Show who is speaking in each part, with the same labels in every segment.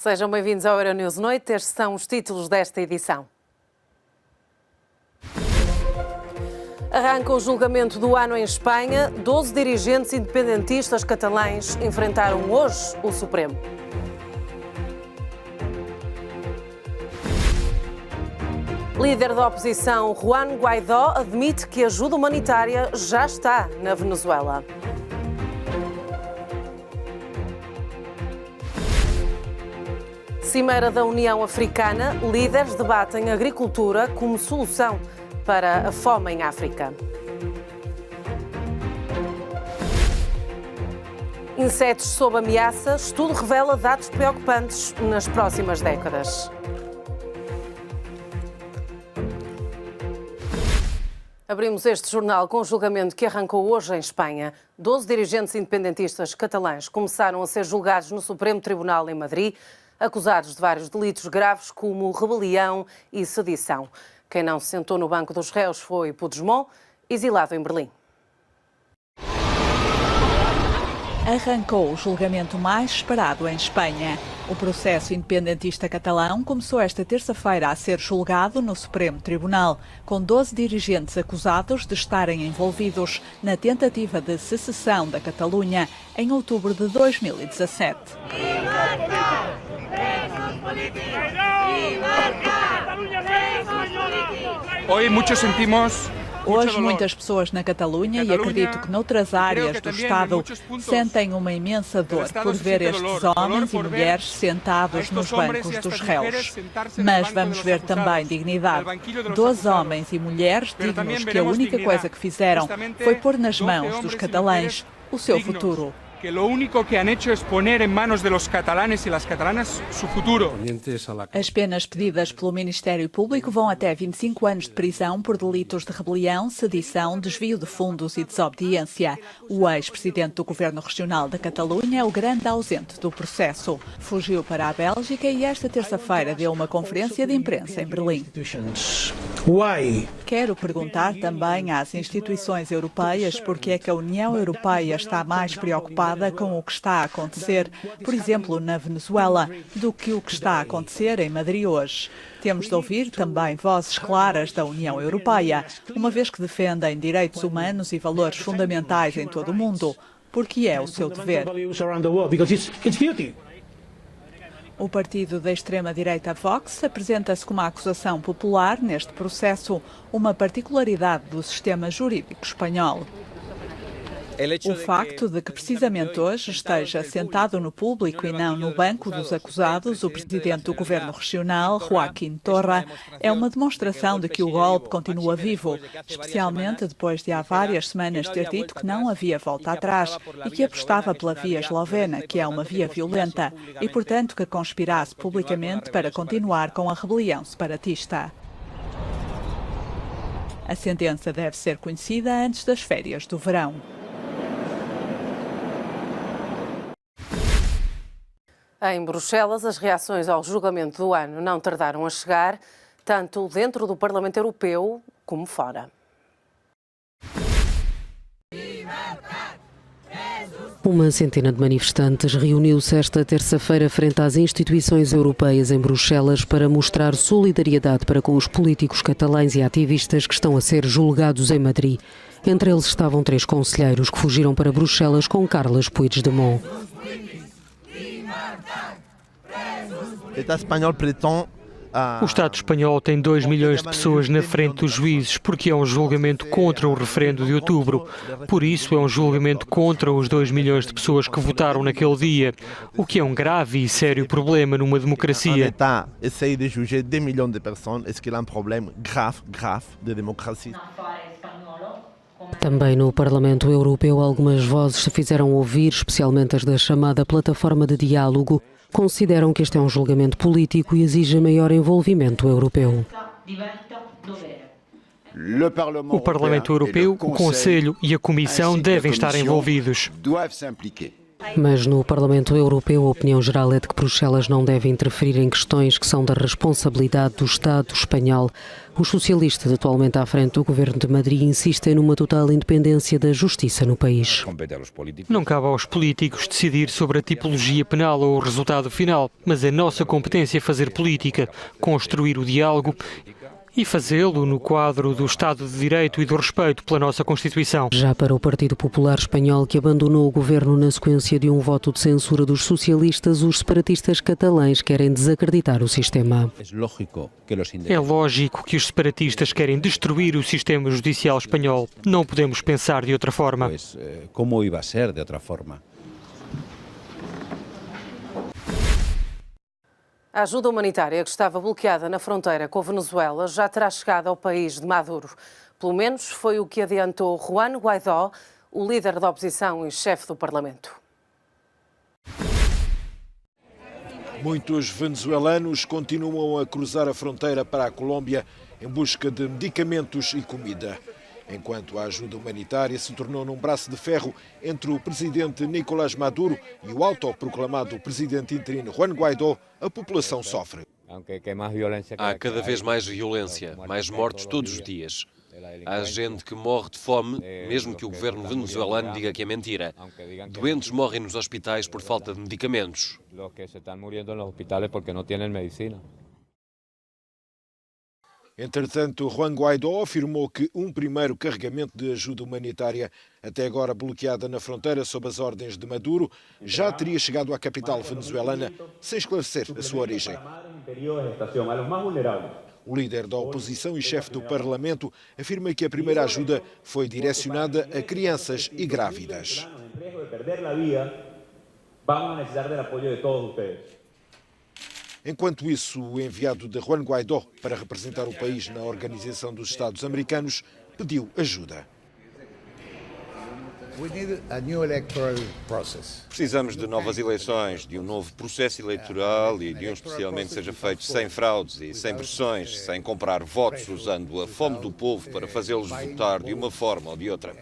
Speaker 1: Sejam bem-vindos ao Euronews Noite. Estes são os títulos desta edição. Arranca o julgamento do ano em Espanha. 12 dirigentes independentistas catalães enfrentaram hoje o Supremo. Líder da oposição, Juan Guaidó, admite que a ajuda humanitária já está na Venezuela. Cimeira da União Africana, líderes debatem agricultura como solução para a fome em África. Insetos sob ameaça, estudo revela dados preocupantes nas próximas décadas. Abrimos este jornal com o julgamento que arrancou hoje em Espanha. 12 dirigentes independentistas catalães começaram a ser julgados no Supremo Tribunal em Madrid, acusados de vários delitos graves como rebelião e sedição. Quem não se sentou no banco dos réus foi Puigdemont, exilado em Berlim.
Speaker 2: Arrancou o julgamento mais esperado em Espanha. O processo independentista catalão começou esta terça-feira a ser julgado no Supremo Tribunal, com 12 dirigentes acusados de estarem envolvidos na tentativa de secessão da Catalunha em outubro de 2017. Hoje, muitas pessoas na Catalunha, e acredito que noutras áreas do Estado, sentem uma imensa dor por ver estes homens e mulheres sentados nos bancos dos réus. Mas vamos ver também dignidade. 12 homens e mulheres dignos que a única coisa que fizeram foi pôr nas mãos dos catalães o seu futuro.
Speaker 3: Que lo único que han hecho es poner en manos de los catalanes y las catalanas su futuro.
Speaker 2: As penas pedidas pelo Ministério Público vão até 25 anos de prisão por delitos de rebelião, sedição, desvio de fundos e desobediência. O ex-presidente do Governo Regional da Catalunha é o grande ausente do processo. Fugiu para a Bélgica e esta terça-feira deu uma conferência de imprensa em Berlim. Quero perguntar também às instituições europeias porque é que a União Europeia está mais preocupada com o que está a acontecer, por exemplo, na Venezuela, do que o que está a acontecer em Madrid hoje. Temos de ouvir também vozes claras da União Europeia, uma vez que defendem direitos humanos e valores fundamentais em todo o mundo, porque é o seu dever. O partido da extrema-direita Vox apresenta-se como uma acusação popular neste processo, uma particularidade do sistema jurídico espanhol. O facto de que precisamente hoje esteja sentado no público e não no banco dos acusados o presidente do governo regional, Joaquim Torra, é uma demonstração de que o golpe continua vivo, especialmente depois de há várias semanas ter dito que não havia volta atrás e que apostava pela via eslovena, que é uma via violenta, e portanto que conspirasse publicamente para continuar com a rebelião separatista. A sentença deve ser conhecida antes das férias do verão.
Speaker 1: Em Bruxelas, as reações ao julgamento do ano não tardaram a chegar, tanto dentro do Parlamento Europeu como fora.
Speaker 4: Uma centena de manifestantes reuniu-se esta terça-feira frente às instituições europeias em Bruxelas para mostrar solidariedade para com os políticos catalães e ativistas que estão a ser julgados em Madrid. Entre eles estavam 3 conselheiros que fugiram para Bruxelas com Carles Puigdemont.
Speaker 5: O Estado espanhol tem 2 milhões de pessoas na frente dos juízes porque é um julgamento contra o referendo de outubro. Por isso é um julgamento contra os 2 milhões de pessoas que votaram naquele dia, o que é um grave e sério problema numa democracia.
Speaker 6: Essaye de juger 2 milhões de pessoas, est-ce qu'il y a un problème grave de démocratie?
Speaker 4: Também no Parlamento Europeu algumas vozes se fizeram ouvir, especialmente as da chamada Plataforma de Diálogo. Consideram que este é um julgamento político e exige maior envolvimento europeu.
Speaker 5: O Parlamento Europeu, o Conselho e a Comissão devem estar envolvidos.
Speaker 4: Mas no Parlamento Europeu a opinião geral é de que Bruxelas não deve interferir em questões que são da responsabilidade do Estado espanhol. Os socialistas, atualmente à frente do governo de Madrid, insistem numa total independência da justiça no país.
Speaker 5: Não cabe aos políticos decidir sobre a tipologia penal ou o resultado final, mas é nossa competência fazer política, construir o diálogo e fazê-lo no quadro do Estado de Direito e do respeito pela nossa Constituição.
Speaker 4: Já para o Partido Popular Espanhol, que abandonou o governo na sequência de um voto de censura dos socialistas, os separatistas catalães querem desacreditar o sistema.
Speaker 5: É lógico que os separatistas querem destruir o sistema judicial espanhol. Não podemos pensar de outra forma.
Speaker 7: Como iba a ser de outra forma?
Speaker 1: A ajuda humanitária que estava bloqueada na fronteira com a Venezuela já terá chegado ao país de Maduro. Pelo menos foi o que adiantou Juan Guaidó, o líder da oposição e chefe do Parlamento.
Speaker 8: Muitos venezuelanos continuam a cruzar a fronteira para a Colômbia em busca de medicamentos e comida. Enquanto a ajuda humanitária se tornou num braço de ferro entre o presidente Nicolás Maduro e o autoproclamado presidente interino Juan Guaidó, a população sofre.
Speaker 9: Há cada vez mais violência, mais mortes todos os dias. Há gente que morre de fome, mesmo que o governo venezuelano diga que é mentira. Doentes morrem nos hospitais por falta de medicamentos.
Speaker 8: Entretanto, Juan Guaidó afirmou que um primeiro carregamento de ajuda humanitária, até agora bloqueada na fronteira sob as ordens de Maduro, já teria chegado à capital venezuelana sem esclarecer a sua origem. O líder da oposição e chefe do Parlamento afirma que a primeira ajuda foi direcionada a crianças e grávidas. Enquanto isso, o enviado de Juan Guaidó para representar o país na Organização dos Estados Americanos pediu ajuda.
Speaker 10: Precisamos de novas eleições, de um novo processo eleitoral e de um especialmente seja feito sem fraudes e sem pressões, sem comprar votos usando a fome do povo para fazê-los votar de uma forma ou de outra.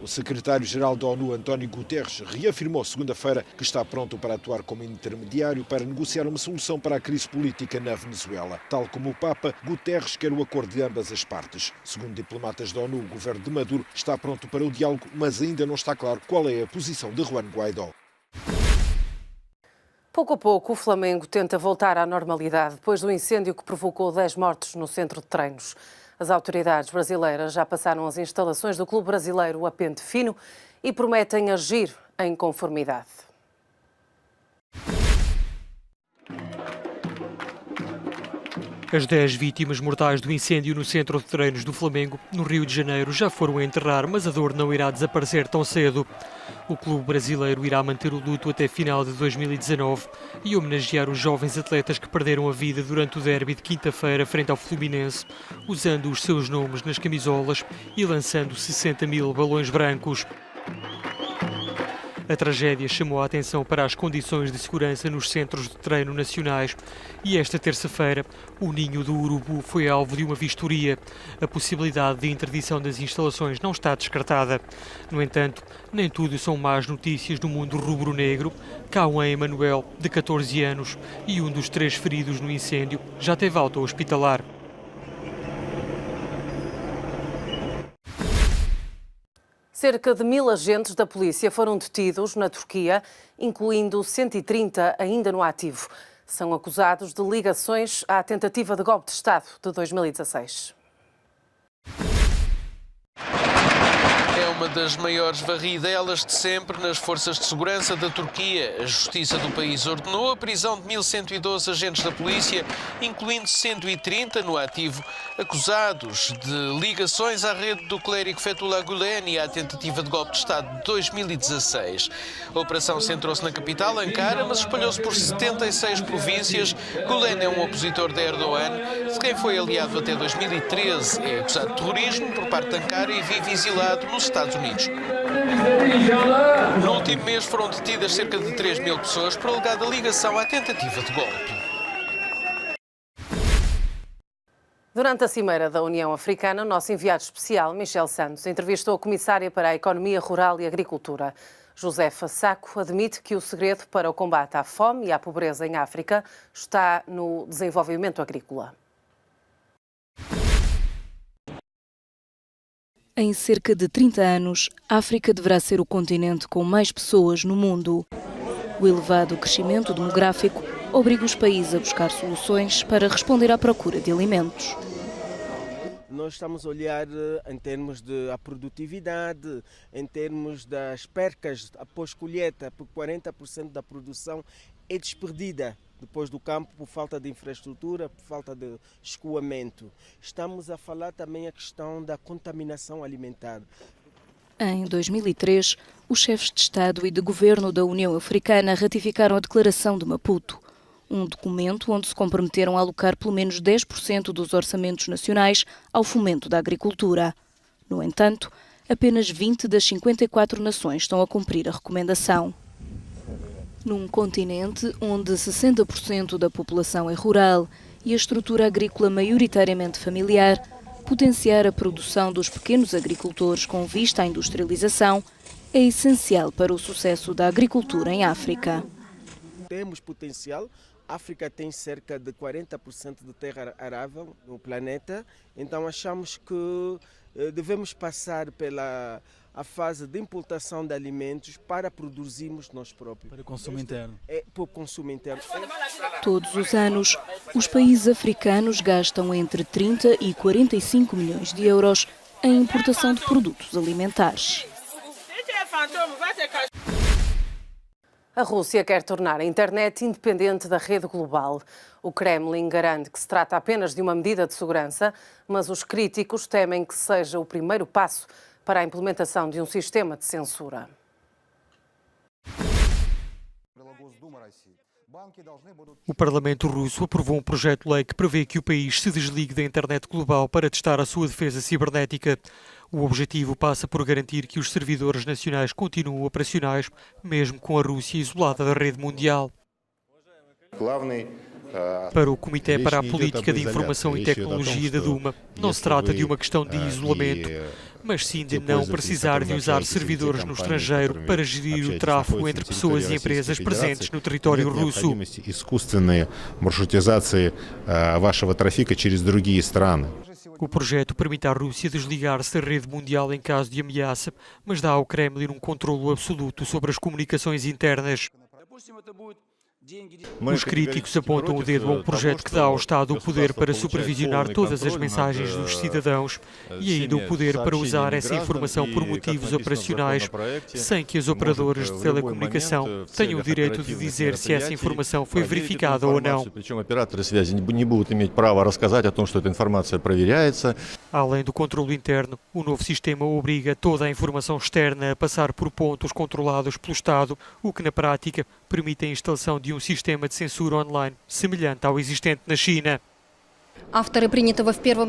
Speaker 8: O secretário-geral da ONU, António Guterres, reafirmou segunda-feira que está pronto para atuar como intermediário para negociar uma solução para a crise política na Venezuela. Tal como o Papa, Guterres quer o acordo de ambas as partes. Segundo diplomatas da ONU, o governo de Maduro está pronto para o diálogo, mas ainda não está claro qual é a posição de Juan Guaidó.
Speaker 1: Pouco a pouco, o Flamengo tenta voltar à normalidade depois do incêndio que provocou 10 mortos no centro de treinos. As autoridades brasileiras já passaram as instalações do clube brasileiro a pente fino e prometem agir em conformidade.
Speaker 5: As 10 vítimas mortais do incêndio no centro de treinos do Flamengo, no Rio de Janeiro, já foram a enterrar, mas a dor não irá desaparecer tão cedo. O clube brasileiro irá manter o luto até final de 2019 e homenagear os jovens atletas que perderam a vida durante o derby de quinta-feira frente ao Fluminense, usando os seus nomes nas camisolas e lançando 60 mil balões brancos. A tragédia chamou a atenção para as condições de segurança nos centros de treino nacionais e esta terça-feira o Ninho do Urubu foi alvo de uma vistoria. A possibilidade de interdição das instalações não está descartada. No entanto, nem tudo são más notícias no mundo rubro-negro. Cauã Emanuel, de 14 anos, e um dos 3 feridos no incêndio, já teve alta hospitalar.
Speaker 1: Cerca de 1000 agentes da polícia foram detidos na Turquia, incluindo 130 ainda no ativo. São acusados de ligações à tentativa de golpe de Estado de 2016.
Speaker 11: Uma das maiores varridelas de sempre nas forças de segurança da Turquia. A justiça do país ordenou a prisão de 1112 agentes da polícia, incluindo 130 no ativo, acusados de ligações à rede do clérigo Fethullah Gülen e à tentativa de golpe de Estado de 2016. A operação centrou-se na capital, Ankara, mas espalhou-se por 76 províncias. Gülen é um opositor de Erdogan, de quem foi aliado até 2013. É acusado de terrorismo por parte de Ankara e vive exilado nos Estados Unidos. No último mês foram detidas cerca de 3 mil pessoas por alegada ligação à tentativa de golpe.
Speaker 1: Durante a Cimeira da União Africana, o nosso enviado especial, Michel Santos, entrevistou a Comissária para a Economia Rural e Agricultura. Josefa Sacco admite que o segredo para o combate à fome e à pobreza em África está no desenvolvimento agrícola.
Speaker 12: Em cerca de 30 anos, a África deverá ser o continente com mais pessoas no mundo. O elevado crescimento demográfico obriga os países a buscar soluções para responder à procura de alimentos.
Speaker 13: Nós estamos a olhar em termos da produtividade, em termos das percas após colheita, porque 40% da produção é desperdida depois do campo por falta de infraestrutura, por falta de escoamento. Estamos a falar também a questão da contaminação alimentar.
Speaker 12: Em 2003, os chefes de Estado e de Governo da União Africana ratificaram a Declaração de Maputo, um documento onde se comprometeram a alocar pelo menos 10% dos orçamentos nacionais ao fomento da agricultura. No entanto, apenas 20 das 54 nações estão a cumprir a recomendação. Num continente onde 60% da população é rural e a estrutura agrícola maioritariamente familiar, potenciar a produção dos pequenos agricultores com vista à industrialização é essencial para o sucesso da agricultura em África.
Speaker 13: Temos potencial. A África tem cerca de 40% de terra arável no planeta, então achamos que devemos passar pela fase de importação de alimentos para produzirmos nós próprios.
Speaker 14: Para o consumo interno.
Speaker 13: Para o consumo interno.
Speaker 12: Todos os anos, os países africanos gastam entre 30 e 45 milhões de euros em importação de produtos alimentares.
Speaker 1: A Rússia quer tornar a internet independente da rede global. O Kremlin garante que se trata apenas de uma medida de segurança, mas os críticos temem que seja o primeiro passo para a implementação de um sistema de censura.
Speaker 5: O Parlamento russo aprovou um projeto de lei que prevê que o país se desligue da internet global para testar a sua defesa cibernética. O objetivo passa por garantir que os servidores nacionais continuam operacionais, mesmo com a Rússia isolada da rede mundial. Para o Comitê para a Política de Informação e Tecnologia da Duma, não se trata de uma questão de isolamento, mas sim de não precisar de usar servidores no estrangeiro para gerir o tráfego entre pessoas e empresas presentes no território russo. O projeto permite à Rússia desligar-se da rede mundial em caso de ameaça, mas dá ao Kremlin um controlo absoluto sobre as comunicações internas. Os críticos apontam o dedo a um projeto que dá ao Estado o poder para supervisionar todas as mensagens dos cidadãos e ainda o poder para usar essa informação por motivos operacionais, sem que as operadoras de telecomunicação tenham o direito de dizer se essa informação foi verificada ou não. Além do controle interno, o novo sistema obriga toda a informação externa a passar por pontos controlados pelo Estado, o que na prática permite a instalação de um sistema de censura online semelhante ao existente na China.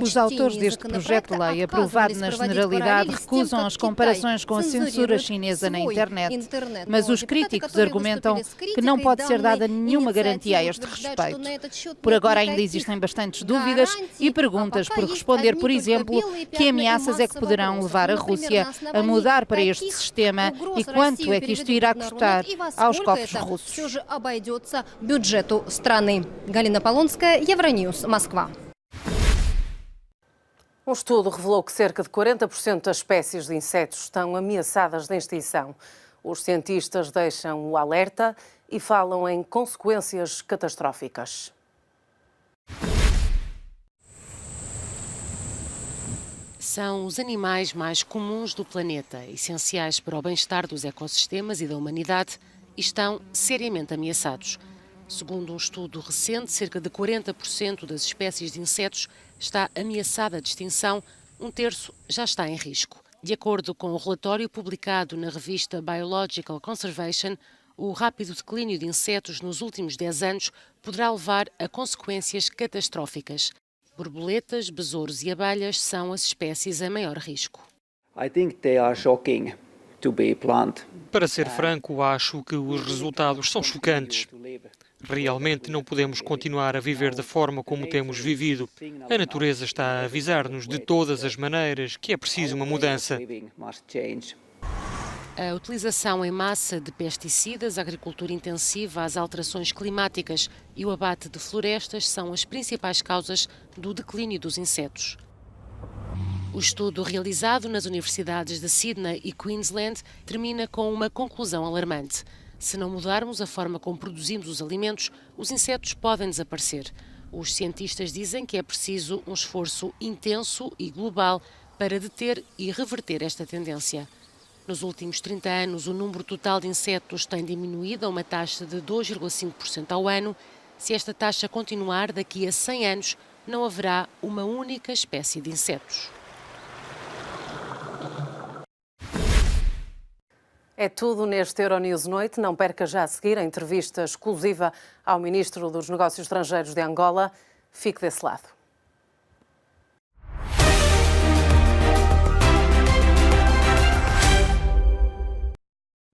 Speaker 15: Os autores deste projeto de lei, aprovado na generalidade, recusam as comparações com a censura chinesa na internet. Mas os críticos argumentam que não pode ser dada nenhuma garantia a este respeito. Por agora ainda existem bastantes dúvidas e perguntas por responder, por exemplo, que ameaças é que poderão levar a Rússia a mudar para este sistema e quanto é que isto irá custar aos cofres russos.
Speaker 1: Galina Polonska, Euronews, Moskva. Um estudo revelou que cerca de 40% das espécies de insetos estão ameaçadas de extinção. Os cientistas deixam o alerta e falam em consequências catastróficas.
Speaker 4: São os animais mais comuns do planeta, essenciais para o bem-estar dos ecossistemas e da humanidade, e estão seriamente ameaçados. Segundo um estudo recente, cerca de 40% das espécies de insetos está ameaçada de extinção, um terço já está em risco. De acordo com o relatório publicado na revista Biological Conservation, o rápido declínio de insetos nos últimos 10 anos poderá levar a consequências catastróficas. Borboletas, besouros e abelhas são as espécies em maior risco.
Speaker 16: I think they are shocking.
Speaker 5: Para ser franco, acho que os resultados são chocantes. Realmente não podemos continuar a viver da forma como temos vivido. A natureza está a avisar-nos de todas as maneiras que é preciso uma mudança.
Speaker 14: A utilização em massa de pesticidas, a agricultura intensiva, as alterações climáticas e o abate de florestas são as principais causas do declínio dos insetos. O estudo realizado nas universidades de Sydney e Queensland termina com uma conclusão alarmante. Se não mudarmos a forma como produzimos os alimentos, os insetos podem desaparecer. Os cientistas dizem que é preciso um esforço intenso e global para deter e reverter esta tendência. Nos últimos 30 anos, o número total de insetos tem diminuído a uma taxa de 2,5% ao ano. Se esta taxa continuar, daqui a 100 anos, não haverá uma única espécie de insetos.
Speaker 1: É tudo neste Euronews Noite. Não perca já a seguir a entrevista exclusiva ao Ministro dos Negócios Estrangeiros de Angola. Fique desse lado.